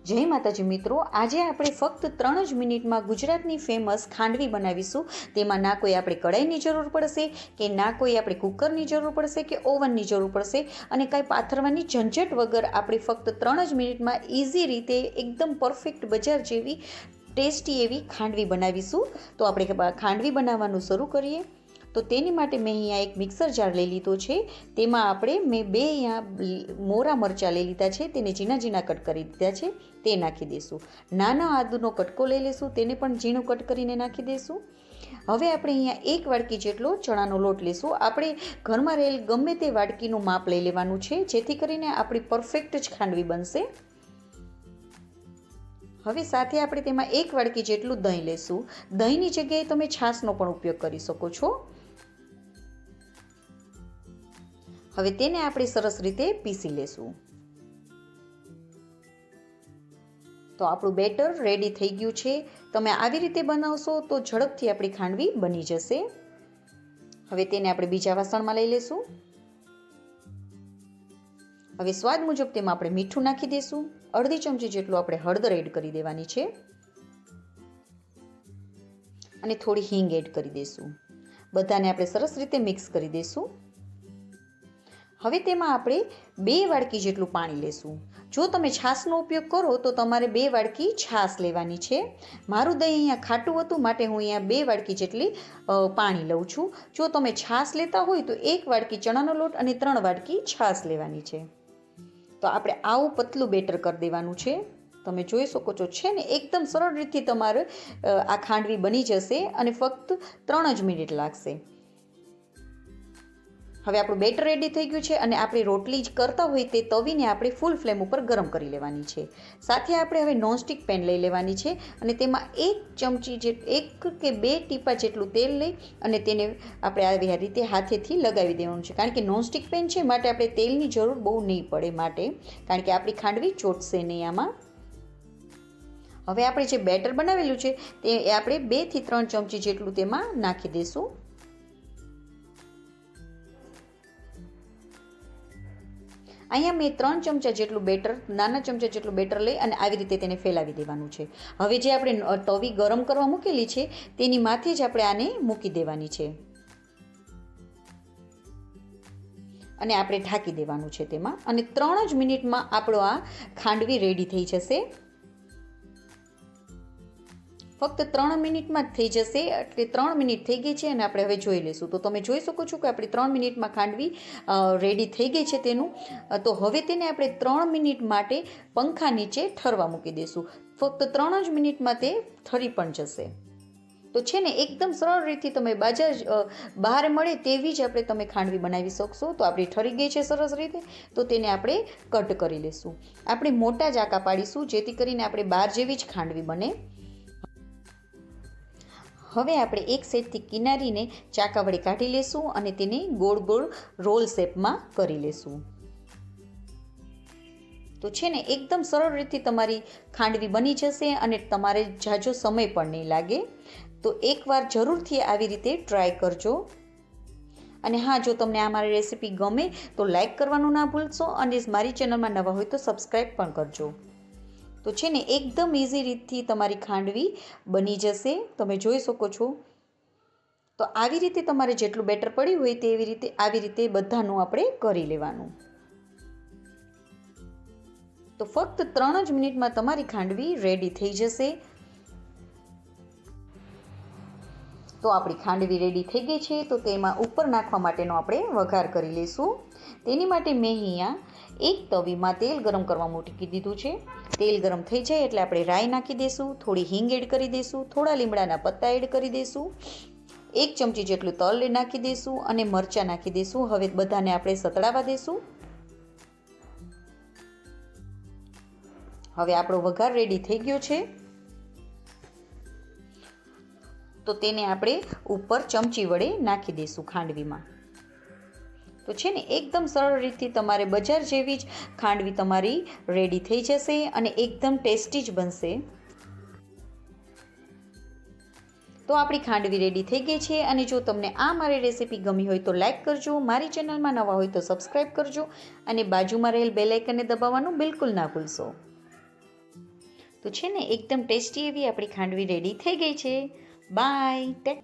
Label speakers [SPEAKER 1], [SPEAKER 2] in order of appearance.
[SPEAKER 1] જય માતાજી મિત્રો, આજે આપણે ફક્ત 3 જ મિનિટમાં ગુજરાતની ફેમસ ખાંડવી બનાવીશું। તેમાં ના કોઈ આપણે કઢાઈની જરૂર પડશે કે ના કોઈ આપણે કુકરની જરૂર પડશે કે ઓવનની જરૂર પડશે અને કાંઈ પાથરવાની ઝંઝટ વગર આપણે ફક્ત 3 જ મિનિટમાં ઇઝી રીતે એકદમ પરફેક્ટ બજાર જેવી ટેસ્ટી એવી ખાંડવી બનાવીશું। તો આપણે ખાંડવી બનાવવાનું શરૂ કરીએ। તો તેની માટે મેં અહીંયા એક મિક્સર જાર લઈ લીધો છે। તેમાં મેં 2 અહીંયા મોરા મરચાં લઈ લીધા છે, તેને ઝીણા ઝીણા કટ કરી દીધા છે, તે નાખી દઈશું। નાના આદુનો કટકો લઈ લઈશું, તેને પણ ઝીણું કટ કરીને નાખી દઈશું। હવે આપણે અહીંયા 1 વાડકી જેટલો ચણાનો લોટ લઈશું। આપણે ઘરમાં રહેલ ગમે તે વાડકીનું માપ લઈ લેવાનું છે, જેથી કરીને આપણી પરફેક્ટ જ ખાંડવી બનશે। હવે સાથે આપણે તેમાં 1 વાડકી જેટલું દહીં લઈશું। દહીંની જગ્યાએ તમે છાશનો પણ ઉપયોગ કરી શકો છો। હવે તેને આપણે સરસ રીતે પીસી લેશું। તો આપણું બેટર રેડી થઈ ગયું છે। તમે આવી રીતે બનાવશો તો ઝડપથી આપણી ખાંડવી બની જશે। હવે તેને આપણે બીજા વાસણમાં લઈ લેશું। હવે સ્વાદ મુજબ તેમાં આપણે મીઠું નાખી દઈશું। અડધી ચમચી જેટલું આપણે હળદર એડ કરી દેવાની છે અને થોડી હિંગ એડ કરી દઈશું। બધાને આપણે સરસ રીતે મિક્સ કરી દઈશું। હવે તેમાં આપણે 2 વાડકી જેટલું પાણી લેશું। જો તમે છાશનો ઉપયોગ કરો તો તમારે 2 વાડકી છાશ લેવાની છે। મારું દહીં અહીંયા ખાટું હતું, માટે હું અહીંયા 2 વાડકી જેટલી પાણી લઉં છું। જો તમે છાશ લેતા હોય તો 1 વાડકી ચણાનો લોટ અને 3 વાડકી છાશ લેવાની છે। તો આપણે આવું પતલું બેટર કરી દેવાનું છે। તમે જોઈ શકો છો, છે ને, એકદમ સરળ રીતથી તમારે આ ખાંડવી બની જશે અને ફક્ત 3 જ મિનિટ લાગશે। હવે આપણું બેટર રેડી થઈ ગયું છે અને આપણે રોટલી જ કરતા હોય તે તવીને આપણે ફૂલ ફ્લેમ ઉપર ગરમ કરી લેવાની છે। સાથે આપણે હવે નોનસ્ટિક પેન લઈ લેવાની છે અને તેમાં 1 ચમચી કે 2 ટીપા જેટલું તેલ લઈ અને તેને આપણે આવી રીતે હાથેથી લગાવી દેવાનું છે। કારણ કે નોનસ્ટિક પેન છે, માટે આપણે તેલની જરૂર બહુ નહીં પડે, કારણ કે આપણી ખાંડવી ચોટશે નહીં આમાં। હવે આપણે જે બેટર બનાવેલું છે તે આપણે 2 થી 3 ચમચી જેટલું તેમાં નાખી દઈશું। અહીંયા મેં 3 ચમચા જેટલું બેટર, નાના ચમચા જેટલું બેટર લઈ અને આવી રીતે તેને ફેલાવી દેવાનું છે। હવે જે આપણે તવી ગરમ કરવા મૂકેલી છે તેની માથે જ આપણે આને મૂકી દેવાની છે અને આપણે ઢાંકી દેવાનું છે તેમાં, અને 3 જ મિનિટમાં આપણો આ ખાંડવી રેડી થઈ જશે। ફક્ત 3 મિનિટમાં જ થઈ જશે। એટલે 3 મિનિટ થઈ ગઈ છે અને આપણે હવે જોઈ લઈશું। તો તમે જોઈ શકો છો કે આપણી 3 મિનિટમાં ખાંડવી રેડી થઈ ગઈ છે તેનું। તો હવે તેને આપણે 3 મિનિટ માટે પંખા નીચે ઠરવા મૂકી દઈશું। ફક્ત 3 જ મિનિટમાં તે ઠરી પણ જશે। તો છે ને, એકદમ સરળ રીતથી તમે બહાર મળે તેવી જ તમે ખાંડવી બનાવી શકશો। તો આપણી ઠરી ગઈ છે સરસ રીતે, તો તેને આપણે કટ કરી લઈશું। આપણે મોટા ચાકા પાડીશું, જેથી કરીને આપણે બહાર જેવી જ ખાંડવી બને। હવે આપણે એક સાઈડથી કિનારીને ચાકા વડે કાઢી લેશું અને તેને ગોળ ગોળ રોલ શેપમાં કરી લેશું। તો છે ને, એકદમ સરળ રીતથી તમારી ખાંડવી બની જશે અને તમારે ઝાઝો સમય પણ નહીં લાગે। તો એકવાર જરૂરથી આવી રીતે ટ્રાય કરજો। અને હા, જો તમને આ મારી રેસીપી ગમે તો લાઈક કરવાનું ના ભૂલશો અને મારી ચેનલમાં નવા હોય તો સબસ્ક્રાઈબ પણ કરજો। તો છે ને, એકદમ ઇઝી રીતથી તમારી ખાંડવી બની જશે। તમે જોઈ શકો છો। તો આવી રીતે તમારે જેટલું બેટર પડ્યું હોય તેવી રીતે આવી રીતે બધાનું આપણે કરી લેવાનું। તો ફક્ત 3 જ મિનિટમાં તમારી ખાંડવી રેડી થઈ જશે। તો આપણી ખાંડવી રેડી થઈ ગઈ છે। તો તેમાં ઉપર નાખવા માટેનો આપણે વઘાર કરી લઈશું। તેની માટે મેં અહીંયા એક તવીમાં તેલ ગરમ કરવા મૂકી દીધું છે। તેલ ગરમ થઈ જાય એટલે આપણે રાઈ નાખી દઈશું, થોડી હિંગ એડ કરી દઈશું, થોડા લીમડાના પત્તા એડ કરી દઈશું, 1 ચમચી જેટલું તલ નાખી દઈશું અને મરચાં નાખી દઈશું। હવે બધાને આપણે સતળાવા દઈશું। હવે આપણો વઘાર રેડી થઈ ગયો છે। તો તેને આપણે ઉપર ચમચી વડે નાખી દઈશું ખાંડવીમાં। તો છે ને, એકદમ સરળ રીતથી તમારે બજાર જેવી જ ખાંડવી તમારી રેડી થઈ જશે અને એકદમ ટેસ્ટી જ બનશે। તો આપણી ખાંડવી રેડી થઈ ગઈ છે અને જો તમને આ મારી રેસીપી ગમી હોય તો લાઈક કરજો, મારી ચેનલમાં નવા હોય તો સબસ્ક્રાઈબ કરજો અને બાજુમાં રહેલ બેલ આઇકનને દબાવવાનું બિલકુલ ના ભૂલશો। તો છે ને એકદમ ટેસ્ટી એવી આપણી ખાંડવી રેડી થઈ ગઈ છે. બાય.